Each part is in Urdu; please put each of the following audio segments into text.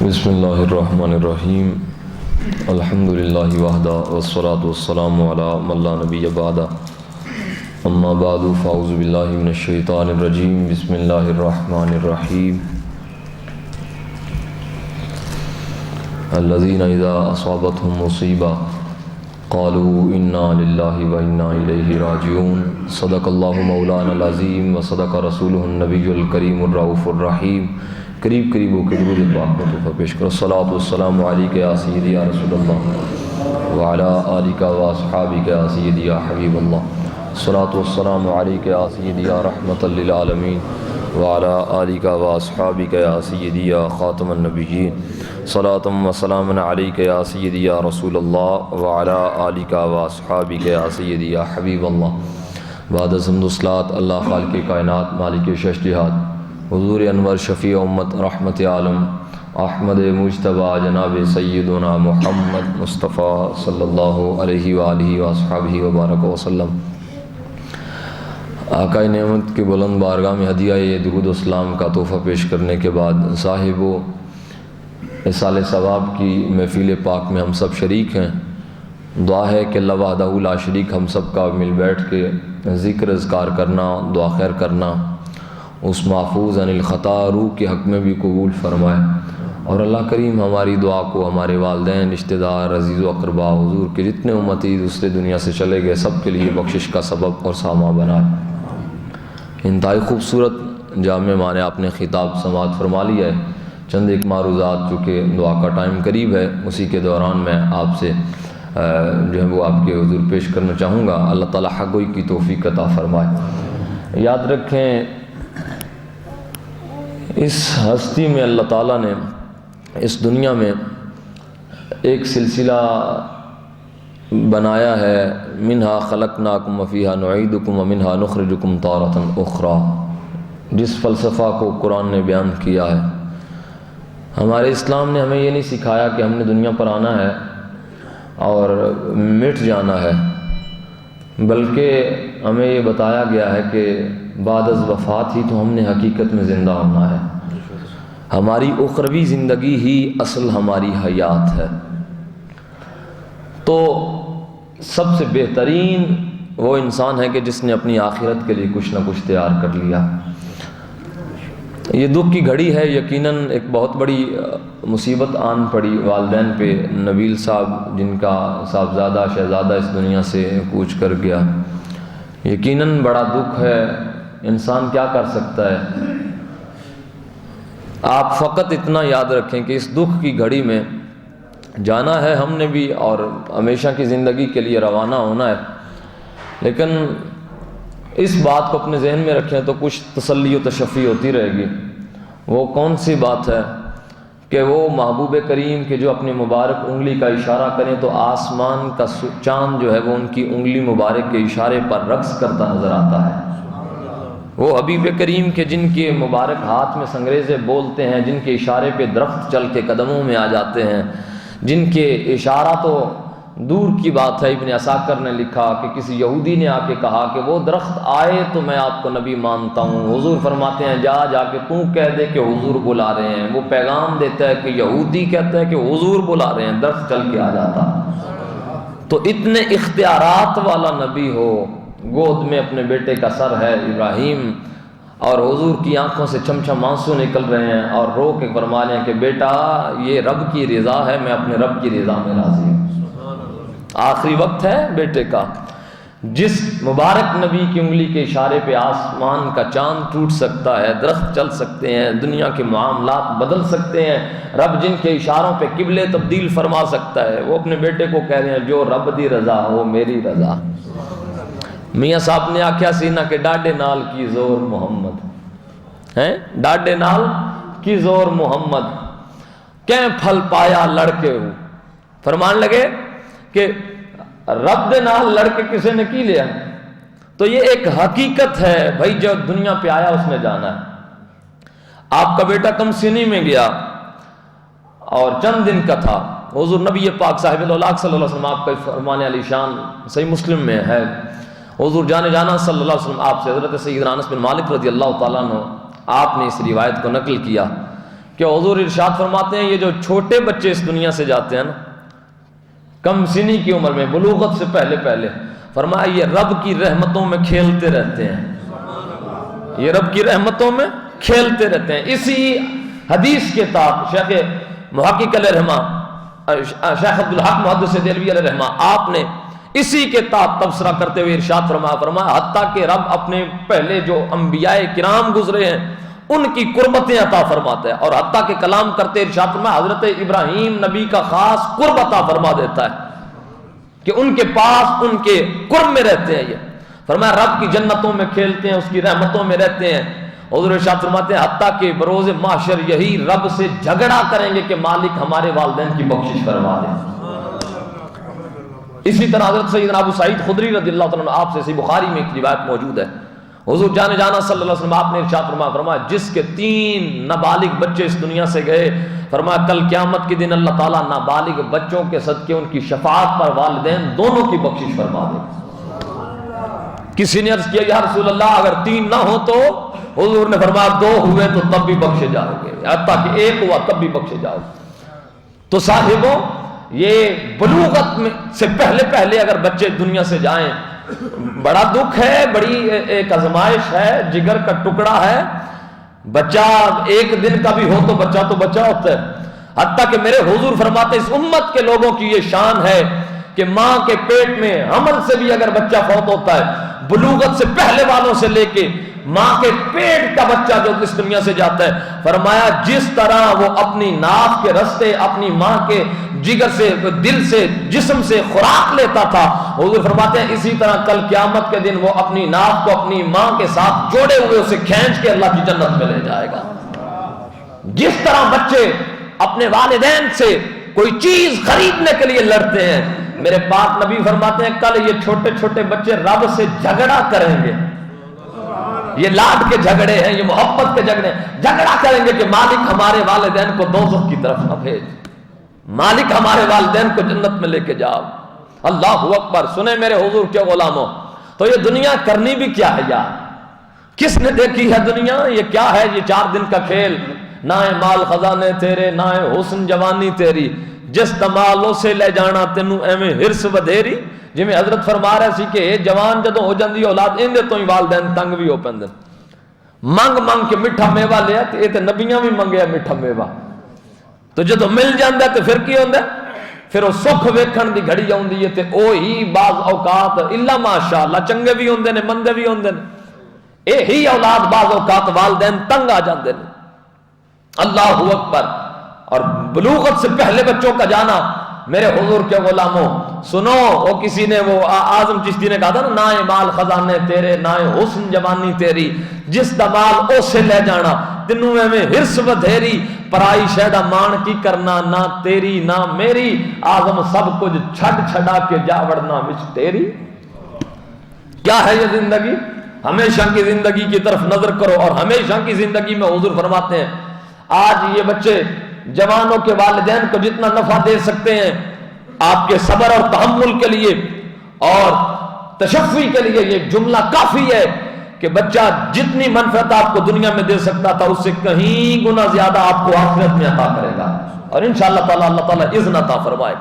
بسم اللہ الرحمن الرحیم الحمدللہ وحدہ والصلاة والسلام علی من لا نبی بعدہ اما بعد فاعوذ باللہ من الشیطان الرجیم بسم اللہ الرحمن الرحیم الذین اذا اصابتهم مصیبہ قالوا انا للہ و انا الیہ راجعون صدق اللہ مولانا العظیم و صدق رسولہ النبی الکریم الرؤوف الرحیم۔ قریب ہو کے درود پاک کو تحفہ پیش کرو۔ الصلاۃ والسلام علیک یا سیدی یا رسول اللہ وعلی آلک و اصحابک یا سیدی یا حبیب اللہ۔ الصلاۃ والسلام علیک یا سیدی یا رحمۃ للعالمین وعلی آلک و اصحابک یا سیدی یا خاتم النبیین۔ صلاۃ و سلام علیک یا سیدی یا رسول اللہ وعلی آلک و اصحابک یا سیدی یا حبیب اللہ۔ بعد از حمد و صلاۃ اللہ خالق کائنات مالک شش جہات حضور انور شفیع امت رحمت عالم احمد مجتبیٰ جناب سیدنا محمد مصطفیٰ صلی اللہ علیہ وآلہ وصحبہ وبارک وسلم۔ آقا نعمت کے بلند بارگاہ میں ہدیہ درود و سلام کا تحفہ پیش کرنے کے بعد صاحب و اصال ثواب کی محفل پاک میں ہم سب شریک ہیں۔ دعا ہے کہ اللہ وحدہ لا شریک ہم سب کا مل بیٹھ کے ذکر اذکار کرنا، دعا خیر کرنا اس محفوظ عن الخطا روح کے حق میں بھی قبول فرمائے، اور اللہ کریم ہماری دعا کو ہمارے والدین، رشتہ دار، عزیز و اقربا، حضور کے جتنے امتی دوسرے دنیا سے چلے گئے سب کے لیے بخشش کا سبب اور سامہ بنائے۔ انتہائی خوبصورت جامع معنی آپ نے خطاب سماعت فرما لیا ہے۔ چند ایک معروضات چونکہ دعا کا ٹائم قریب ہے، اسی کے دوران میں آپ سے جو ہے وہ آپ کے حضور پیش کرنا چاہوں گا۔ اللہ تعالیٰ حق گوئی کی توفیق عطا فرمائے۔ یاد رکھیں اس ہستی میں اللہ تعالیٰ نے اس دنیا میں ایک سلسلہ بنایا ہے، منہا خلقناکم وفیہا نعیدکم ومنہا نخرجکم تارۃ اخری، جس فلسفہ کو قرآن نے بیان کیا ہے۔ ہمارے اسلام نے ہمیں یہ نہیں سکھایا کہ ہم نے دنیا پر آنا ہے اور مٹ جانا ہے، بلکہ ہمیں یہ بتایا گیا ہے کہ بعد از وفات ہی تو ہم نے حقیقت میں زندہ ہونا ہے۔ ہماری اخروی زندگی ہی اصل ہماری حیات ہے۔ تو سب سے بہترین وہ انسان ہے کہ جس نے اپنی آخرت کے لیے کچھ نہ کچھ تیار کر لیا۔ یہ دکھ کی گھڑی ہے، یقیناً ایک بہت بڑی مصیبت آن پڑی والدین پہ۔ نبیل صاحب جن کا صاحبزادہ شہزادہ اس دنیا سے کوچ کر گیا، یقیناً بڑا دکھ ہے۔ انسان کیا کر سکتا ہے؟ آپ فقط اتنا یاد رکھیں کہ اس دکھ کی گھڑی میں جانا ہے ہم نے بھی، اور ہمیشہ کی زندگی کے لیے روانہ ہونا ہے، لیکن اس بات کو اپنے ذہن میں رکھیں تو کچھ تسلی و تشفی ہوتی رہے گی۔ وہ کون سی بات ہے کہ وہ محبوب کریم کے جو اپنی مبارک انگلی کا اشارہ کریں تو آسمان کا چاند جو ہے وہ ان کی انگلی مبارک کے اشارے پر رقص کرتا نظر آتا ہے۔ وہ حبیب کریم کے جن کے مبارک ہاتھ میں سنگریزے بولتے ہیں، جن کے اشارے پہ درخت چل کے قدموں میں آ جاتے ہیں، جن کے اشارہ تو دور کی بات ہے۔ ابن عساکر نے لکھا کہ کسی یہودی نے آ کے کہا کہ وہ درخت آئے تو میں آپ کو نبی مانتا ہوں۔ حضور فرماتے ہیں جا کے تو کہہ دے کہ حضور بلا رہے ہیں۔ وہ پیغام دیتا ہے کہ یہودی کہتا ہے کہ حضور بلا رہے ہیں، درخت چل کے آ جاتا۔ تو اتنے اختیارات والا نبی ہو، گود میں اپنے بیٹے کا سر ہے ابراہیم، اور حضور کی آنکھوں سے چھم آنسو نکل رہے ہیں، اور رو کے فرما رہے ہیں کہ بیٹا یہ رب کی رضا ہے، میں اپنے رب کی رضا میں راضی ہوں۔ آخری وقت ہے بیٹے کا، جس مبارک نبی کی انگلی کے اشارے پہ آسمان کا چاند ٹوٹ سکتا ہے، درخت چل سکتے ہیں، دنیا کے معاملات بدل سکتے ہیں، رب جن کے اشاروں پہ قبلے تبدیل فرما سکتا ہے، وہ اپنے بیٹے کو کہہ رہے ہیں جو رب دی رضا ہو میری رضا۔ میاں صاحب نے آکھیا سینہ کے ڈاڈے نال کی زور محمد ہیں، ڈاڈے نال کی زور محمد کہیں پھل پایا لڑکے ہو۔ فرمان لگے کہ رب دے نال لڑکے کسے نے کی لیا۔ تو یہ ایک حقیقت ہے بھائی، جو دنیا پہ آیا اس نے جانا ہے۔ آپ کا بیٹا کم سنی میں گیا اور چند دن کا تھا، حضور نبی پاک صاحب الاولاق صلی اللہ علیہ وسلم آپ کا فرمان علی شان صحیح مسلم میں ہے، حضور جانا صلی اللہ علیہ وسلم آپ سے حضرت سیدنا انس بن مالک رضی اللہ تعالیٰ عنہ آپ نے اس روایت کو نقل کیا کہ حضور ارشاد فرماتے ہیں یہ جو چھوٹے بچے اس دنیا سے جاتے ہیں نا کم سنی کی عمر میں بلوغت سے پہلے پہلے، فرمایا یہ رب کی رحمتوں میں کھیلتے رہتے ہیں، یہ رب کی رحمتوں میں کھیلتے رہتے ہیں۔ اسی حدیث کے تحت شیخ محقق علیہ رحمہ شیخ عبدالحق محدث دہلوی علیہ رحمہ آپ نے اسی کے تحت تبصرہ کرتے ہوئے ارشاد فرمایا حتیٰ کہ رب اپنے پہلے جو انبیاء کرام گزرے ہیں ان کی قربتیں عطا فرماتا ہے، اور حتیٰ کہ کلام کرتے ارشاد فرمایا حضرت ابراہیم نبی کا خاص قرب عطا فرما دیتا ہے کہ ان کے پاس ان کے قرب میں رہتے ہیں۔ یہ فرمایا رب کی جنتوں میں کھیلتے ہیں، اس کی رحمتوں میں رہتے ہیں۔ حضور ارشاد فرماتے ہیں حتیٰ کہ بروز محشر یہی رب سے جھگڑا کریں گے کہ مالک ہمارے والدین کی بخشش فرما دے۔ اسی طرح حضرت سیدنا ابو سعید خدری رضی اللہ تعالیٰ عنہ آپ سے صحیح بخاری میں ایک روایت موجود ہے، حضور جانا صلی اللہ علیہ وسلم آپ نے ارشاد فرمایا جس کے 3 نابالغ بچے اس دنیا سے گئے، فرمایا کل قیامت کے دن اللہ تعالیٰ نابالغ بچوں کے صدقے ان کی شفاعت پر والدین دونوں کی بخشش فرما دے۔ کسی نے عرض کیا یا رسول اللہ اگر 3 نہ ہو تو؟ حضور نے فرمایا 2 ہوئے تو تب بھی بخشے جاؤ گے، حتیٰ کہ 1 ہوا تب بھی بخشے جاؤ گے۔ تو صاحبوں یہ بلوغت میں سے پہلے اگر بچے دنیا سے جائیں بڑا دکھ ہے، بڑی ایک آزمائش ہے، جگر کا ٹکڑا ہے۔ بچہ 1 دن کا بھی ہو تو بچہ ہوتا ہے۔ حتیٰ کہ میرے حضور فرماتے اس امت کے لوگوں کی یہ شان ہے کہ ماں کے پیٹ میں حمل سے بھی اگر بچہ فوت ہوتا ہے، بلوغت سے پہلے والوں سے لے کے ماں کے پیٹ کا بچہ جو اس دنیا سے جاتا ہے، فرمایا جس طرح وہ اپنی ناف کے رستے اپنی ماں کے جگر سے دل سے جسم سے خوراک لیتا تھا، حضور فرماتے ہیں اسی طرح کل قیامت کے دن وہ اپنی ناف کو اپنی ماں کے ساتھ جوڑے ہوئے اسے کھینچ کے اللہ کی جنت میں لے جائے گا۔ جس طرح بچے اپنے والدین سے کوئی چیز خریدنے کے لیے لڑتے ہیں، میرے پاک نبی فرماتے ہیں کل یہ چھوٹے چھوٹے بچے رب سے جھگڑا کریں گے۔ یہ لاڈ کے جھگڑے ہیں، یہ محبت کے جھگڑے ہیں، جھگڑا کریں گے کہ مالک ہمارے والدین کو دوزخ کی طرف نہ بھیج، مالک ہمارے والدین کو جنت میں لے کے جاؤ۔ اللہ اکبر۔ سنیں میرے حضور کے غلاموں، تو یہ دنیا کرنی بھی کیا ہے یار؟ کس نے دیکھی ہے دنیا؟ یہ کیا ہے؟ یہ 4 دن کا کھیل، نہ مال خزانے تیرے، نہ حسن جوانی تیری، جس تمالوں سے لے جانا تینوں ایویں ہرس ودھیری۔ جویں حضرت فرما رہے سی کہ جوان جدوں ہو جاندی اولاد اندے تو ہی والدین تنگ بھی ہو پیندے، منگ کے میٹھا میوہ لیا تے اے تے نبیاں بھی منگیا میٹھا میوہ، تو جدوں مل جاندا تے پھر کی ہوندا؟ پھر وہ سکھ ویکھن دی گھڑی آوندی ہے تے اوہی بعض اوقات الا ماشاءاللہ چنگے بھی ہوندے نے مندے بھی ہوندے نے، اے ہی اولاد بعض اوقات والدین تنگ آ جاندے نے۔ اللہ اکبر۔ اور بلوغت سے پہلے بچوں کا جانا، میرے حضور کے غلاموں سنو، وہ کسی نے وہ اعظم چشتی نے کہا تھا نا، نہ مال خزانے تیرے نہ حسن جوانی تیری، جس دا مال او سے لے جانا تینوں میں ہرس ودھیری، پرائی شہدہ مان کی کرنا نہ تیری نہ میری، اعظم سب کچھ چھڑا کے جا وڑنا وچ تیری۔ کیا ہے یہ زندگی؟ ہمیشہ کی زندگی کی طرف نظر کرو، اور ہمیشہ کی زندگی میں حضور فرماتے ہیں آج یہ بچے جوانوں کے والدین کو جتنا نفع دے سکتے ہیں آپ کے صبر اور تحمل کے لیے اور تشفی کے لیے یہ جملہ کافی ہے کہ بچہ جتنی منفعت آپ کو دنیا میں دے سکتا تھا اس سے کہیں گنا زیادہ آپ کو آخرت میں عطا کرے گا، اور انشاءاللہ تعالی اللہ تعالیٰ اذن عطا فرمائے۔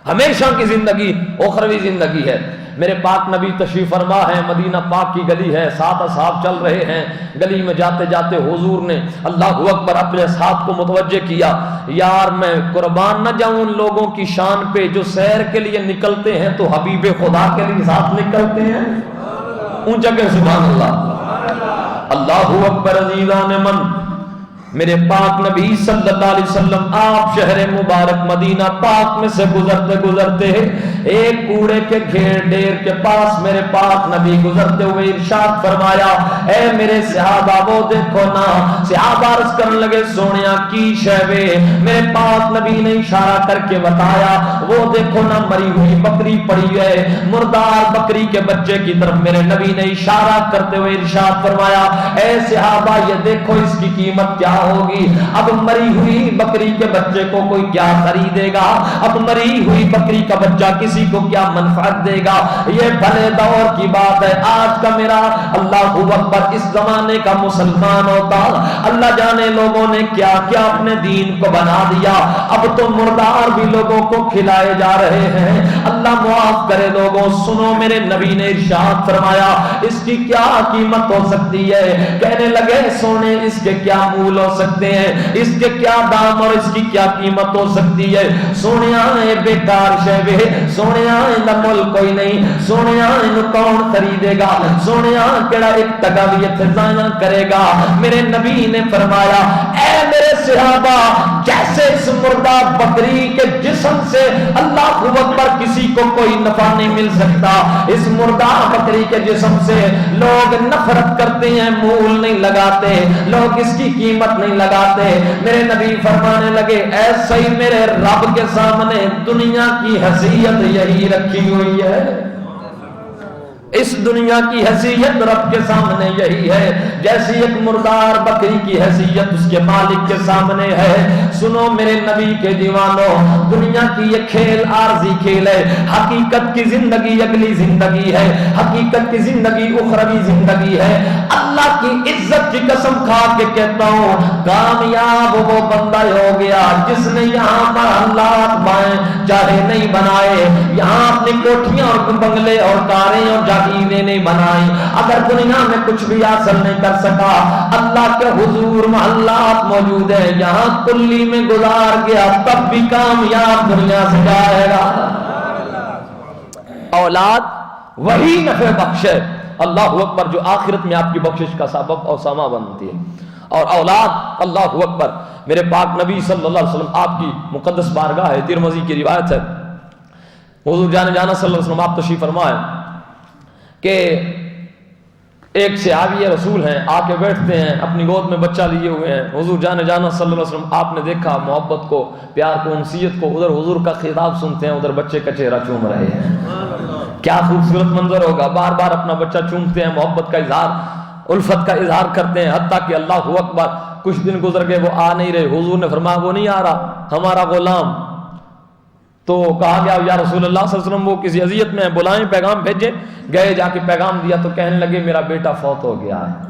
ہمیشہ کی زندگی اخروی زندگی ہے۔ میرے پاک نبی تشریف فرما ہے، مدینہ پاک کی گلی ہے، 7 اصحاب چل رہے ہیں، گلی میں جاتے جاتے حضور نے اللہ اکبر اپنے اصحاب کو متوجہ کیا، یار میں قربان نہ جاؤں ان لوگوں کی شان پہ جو سیر کے لیے نکلتے ہیں تو حبیب خدا کے لیے ساتھ نکلتے ہیں۔ اونچا کہ سبحان اللہ۔ اللہ اکبر۔ عزیزان من، میرے پاک نبی صلی اللہ علیہ وسلم آپ شہر مبارک مدینہ پاک میں سے گزرتے ایک کوڑے کے ڈھیر کے پاس میرے پاک نبی گزرتے ہوئے ارشاد فرمایا، اے میرے صحابہ وہ دیکھو نا۔ صحابہ عرض کرنے لگے سونیا کی شہوے؟ میرے پاک نبی نے اشارہ کر کے بتایا، وہ دیکھو نا مری ہوئی بکری پڑی ہے، مردار بکری کے بچے کی طرف میرے نبی نے اشارہ کرتے ہوئے ارشاد فرمایا، اے صحابہ یہ دیکھو اس کی قیمت کیا ہوگی. اب مری ہوئی بکری کے بچے کو کوئی کیا خریدے گا؟ اب مری ہوئی بکری کا بچہ کسی کو کیا منفعت دے گا؟ یہ بھلے دور کی بات ہے. آج کا میرا اللہ اکبر اس زمانے کا مسلمان ہوتا، اللہ جانے لوگوں نے کیا کیا اپنے دین کو بنا دیا. اب تو مردار بھی لوگوں کو کھلائے جا رہے ہیں. اللہ معاف کرے لوگوں، سنو میرے نبی نے ارشاد فرمایا اس کی کیا قیمت ہو سکتی ہے؟ کہنے لگے سونے اس کے کیا مول ہو سکتے ہیں، اس کے کیا دام اور اس کی کیا قیمت ہو سکتی ہے؟ سونے آئے بیکار شہوے، سونے آئے نمول کوئی نہیں، سونے آئے کون خریدے گا، سونے آئے کیڑا ایک تگاویت ضائع کرے گا. میرے نبی نے فرمایا اے میرے صحابہ، جیسے اس مردہ بکری کے جسم سے اللہ اکبر کسی کو کوئی نفع نہیں مل سکتا، اس مردہ بکری کے جسم سے لوگ نفرت کرتے ہیں، مول نہیں لگاتے، لوگ اس کی قیمت نہیں لگاتے. میرے نبی فرمانے لگے ایسا ہی میرے رب کے سامنے دنیا کی حیثیت یہی رکھی ہوئی ہے، اس دنیا کی حیثیت رب کے سامنے یہی ہے جیسی ایک مردار بکری کی حیثیت اس کے مالک کے سامنے ہے. سنو میرے نبی کے دیوانوں، دنیا کی یہ کھیل عارضی کھیل ہے، حقیقت کی زندگی اگلی زندگی ہے، حقیقت کی زندگی اخروی زندگی ہے. اللہ کی عزت کی قسم کھا کے کہتا ہوں کامیاب وہ بندہ ہو گیا جس نے یہاں پر حالات بائیں چاہے نہیں بنائے، یہاں اپنی کوٹھیاں اور بنگلے اور کاریں اور جاگیریں نہیں بنائی، اگر دنیا میں کچھ بھی حاصل نہیں کر سکا، اللہ کے حضور محلات موجود ہے، یہاں کلی میں گزار گیا تب بھی کامیاب دنیا سے جائے گا. اولاد وہی نفع بخش ہے اللہ اکبر جو آخرت میں آپ کی بخشش کا سبب اور سامان بنتی ہے. اور اولاد اللہ اکبر میرے پاک نبی صلی اللہ علیہ وسلم آپ کی مقدس بارگاہ ہے، ترمذی کی روایت ہے، حضور جانا صلی اللہ علیہ وسلم آپ تشریف فرمائے کہ ایک صحابی رسول ہیں آ کے بیٹھتے ہیں، اپنی گود میں بچہ لیے ہوئے ہیں. حضور جانا صلی اللہ علیہ وسلم آپ نے دیکھا محبت کو، پیار کو، انسیت کو، ادھر حضور کا خطاب سنتے ہیں، ادھر بچے کا چہرہ چوم رہے ہیں. کیا خوبصورت منظر ہوگا، بار بار اپنا بچہ چومتے ہیں، محبت کا اظہار، الفت کا اظہار کرتے ہیں. حتیٰ کہ اللہ اکبر کچھ دن گزر گئے وہ آ نہیں رہے، حضور نے فرمایا وہ نہیں آ رہا ہمارا غلام. تو کہا گیا یا رسول اللہ صلی اللہ علیہ وسلم وہ کسی اذیت میں ہیں، بلائیں، پیغام بھیجیں. گئے، جا کے پیغام دیا تو کہنے لگے میرا بیٹا فوت ہو گیا ہے.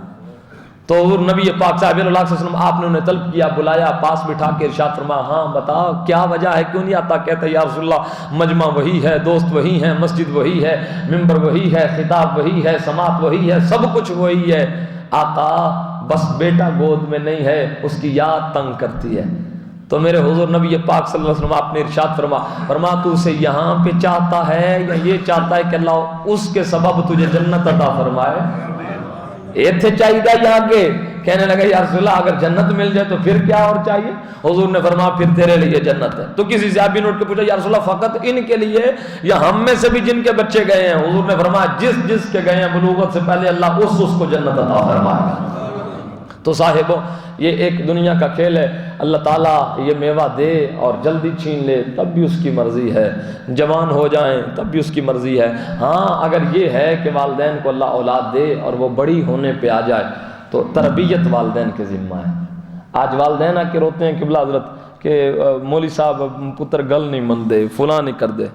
تو حضور نبی پاک صاحب اللہ صلی اللہ علیہ وسلم آپ نے انہیں طلب کیا، بلایا، پاس بٹھا کے ارشاد فرمایا ہاں بتاؤ کیا وجہ ہے، کیوں نہیں آتا؟ کہتے یا رسول اللہ مجمع وہی ہے، دوست وہی ہیں، مسجد وہی ہے، ممبر وہی ہے، خطاب وہی ہے، سماعت وہی ہے، سب کچھ وہی ہے، آقا بس بیٹا گود میں نہیں ہے، اس کی یاد تنگ کرتی ہے. تو میرے حضور نبی پاک صلی اللہ علیہ وسلم آپ نے ارشاد فرما تو اسے یہاں پہ چاہتا ہے یا یہ چاہتا ہے کہ اللہ اس کے سبب تجھے جنت عطا فرمائے؟ ایتھے چاہیے یہاں کے. کہنے لگے یا رسول اللہ اگر جنت مل جائے تو پھر کیا اور چاہیے؟ حضور نے فرمایا پھر تیرے لیے جنت ہے. تو کسی صحابی نے اٹھ کے پوچھا یا رسول اللہ فقط ان کے لیے یا ہم میں سے بھی جن کے بچے گئے ہیں؟ حضور نے فرمایا جس کے گئے ہیں بلوغت سے پہلے اللہ اس کو جنت عطا فرمائے گا. تو صاحبوں یہ ایک دنیا کا کھیل ہے، اللہ تعالیٰ یہ میوہ دے اور جلدی چھین لے تب بھی اس کی مرضی ہے، جوان ہو جائیں تب بھی اس کی مرضی ہے. ہاں اگر یہ ہے کہ والدین کو اللہ اولاد دے اور وہ بڑی ہونے پہ آ جائے تو تربیت والدین کے ذمہ ہے. آج والدین آ کے روتے ہیں قبلہ حضرت کہ مولوی صاحب پتر گل نہیں من دے، فلاں نہیں کر دے.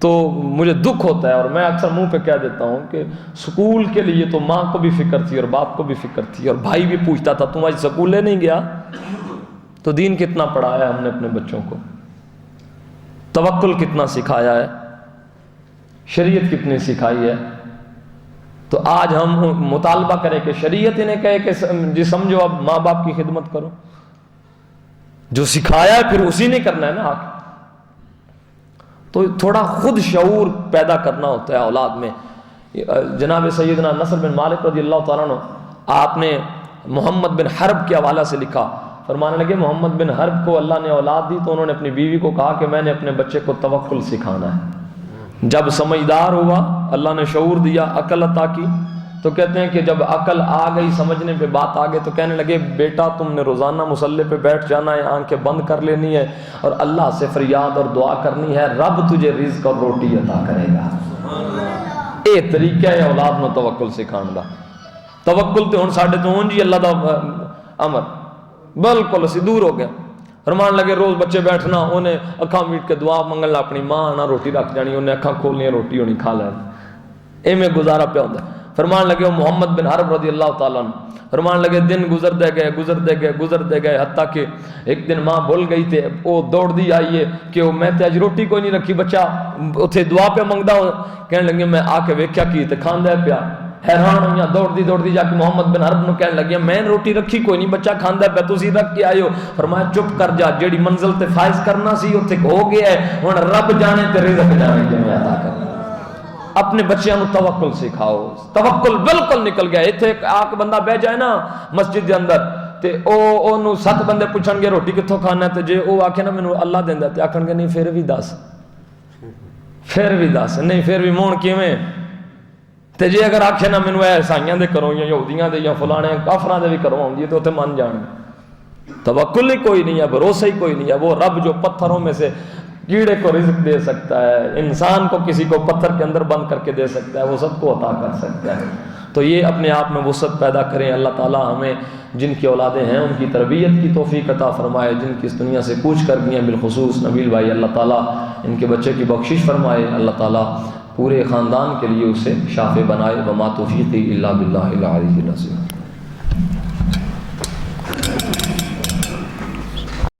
تو مجھے دکھ ہوتا ہے اور میں اکثر منہ پہ کہہ دیتا ہوں کہ سکول کے لیے تو ماں کو بھی فکر تھی اور باپ کو بھی فکر تھی، اور بھائی بھی پوچھتا تھا تم آج سکول لے نہیں گیا؟ تو دین کتنا پڑھایا ہم نے اپنے بچوں کو، توکل کتنا سکھایا ہے، شریعت کتنی سکھائی ہے. تو آج ہم مطالبہ کریں کہ شریعت انہیں کہے کہ جی سمجھو اب ماں باپ کی خدمت کرو، جو سکھایا ہے پھر اسی نے کرنا ہے نا. تو تھوڑا خود شعور پیدا کرنا ہوتا ہے اولاد میں. جناب سیدنا نصر بن مالک رضی اللہ تعالیٰ عنہ آپ نے محمد بن حرب کے حوالہ سے لکھا، فرمانے لگے محمد بن حرب کو اللہ نے اولاد دی تو انہوں نے اپنی بیوی کو کہا کہ میں نے اپنے بچے کو توکل سکھانا ہے. جب سمجھدار ہوا، اللہ نے شعور دیا، عقل عطا کی، تو کہتے ہیں کہ جب عقل آ گئی، سمجھنے پہ بات آ گئی، تو کہنے لگے بیٹا تم نے روزانہ مصلی پہ بیٹھ جانا ہے، آنکھیں بند کر لینی ہے اور اللہ سے فریاد اور دعا کرنی ہے، رب تجھے رزق اور روٹی عطا کرے گا. اے طریقہ ہے اولاد نو توکل سکھان دا. توکل تے ہن ساڈے تو ہن جی اللہ دا امر بالکل اسی دور ہو گیا. فرمان لگے روز بچے بیٹھنا انہیں اکھاں میٹ کے دعا منگنا اپنی ماں نہ روٹی رکھ جانی انہیں اکھاں کھولنی روٹی ہونی کھا لینا اے میں گزارا پہ ہوتا ہے. فرمان لگے وہ محمد بن حرب رضی اللہ تعالیٰ عنہ فرمان لگے دن گزرتے گئے حتیٰ کہ ایک دن ماں بھول گئی تھے وہ دوڑ دی آئیے کہ وہ میں تے اج روٹی کوئی نہیں رکھی بچہ اتھے دعا پہ منگدا ہو کہنے لگے میں آ کے ویکھیا کی تے کھاندا پیا حیران ہوئی دوڑ دی جا کے محمد بن حرب نو کہنے لگی میں روٹی رکھی کوئی نہیں بچہ کھاندا پیا تسی رکھ کے آئے ہو. فرمایا چپ کر جا جیڑی منزل تے فائز کرنا سی اوتھے ہو گیا ہے ہن رب جانے تے رزق جانے کیویں عطا کرنا. اپنے بچیاں نو توکل سکھاؤ. توکل بالکل نکل گیا. ایتھے آ کے بندہ بیٹھ جائے نا مسجد دے اندر تے او نو 7 بندے پوچھن گے روٹی کتھوں کھانا ہے تے جے او آکھے نا مینوں اللہ دیندا تے آکھن گے نہیں پھر بھی دس نہیں پھر بھی مون کیویں تے جے اگر آکھے نا مینوں اے عیسائیاں دے کرو یا یہودیاں دے یا فلانے کافراں دے بھی کرو ہوندی ہے تے اوتھے من جان گے. توکل ہی کوئی نہیں ہے بھروسہ ہی کوئی نہیں ہے. وہ رب جو پتھروں میں سے کیڑے کو رزق دے سکتا ہے انسان کو کسی کو پتھر کے اندر بند کر کے دے سکتا ہے وہ سب کو عطا کر سکتا ہے. تو یہ اپنے آپ میں وسعت پیدا کریں. اللہ تعالیٰ ہمیں جن کی اولادیں ہیں ان کی تربیت کی توفیق عطا فرمائے. جن کی اس دنیا سے کوچ کر گئی ہیں بالخصوص نبیل بھائی اللہ تعالیٰ ان کے بچے کی بخشش فرمائے. اللہ تعالیٰ پورے خاندان کے لیے اسے شافع بنائے. وما توفیقی الا باللہ العلی العظیم.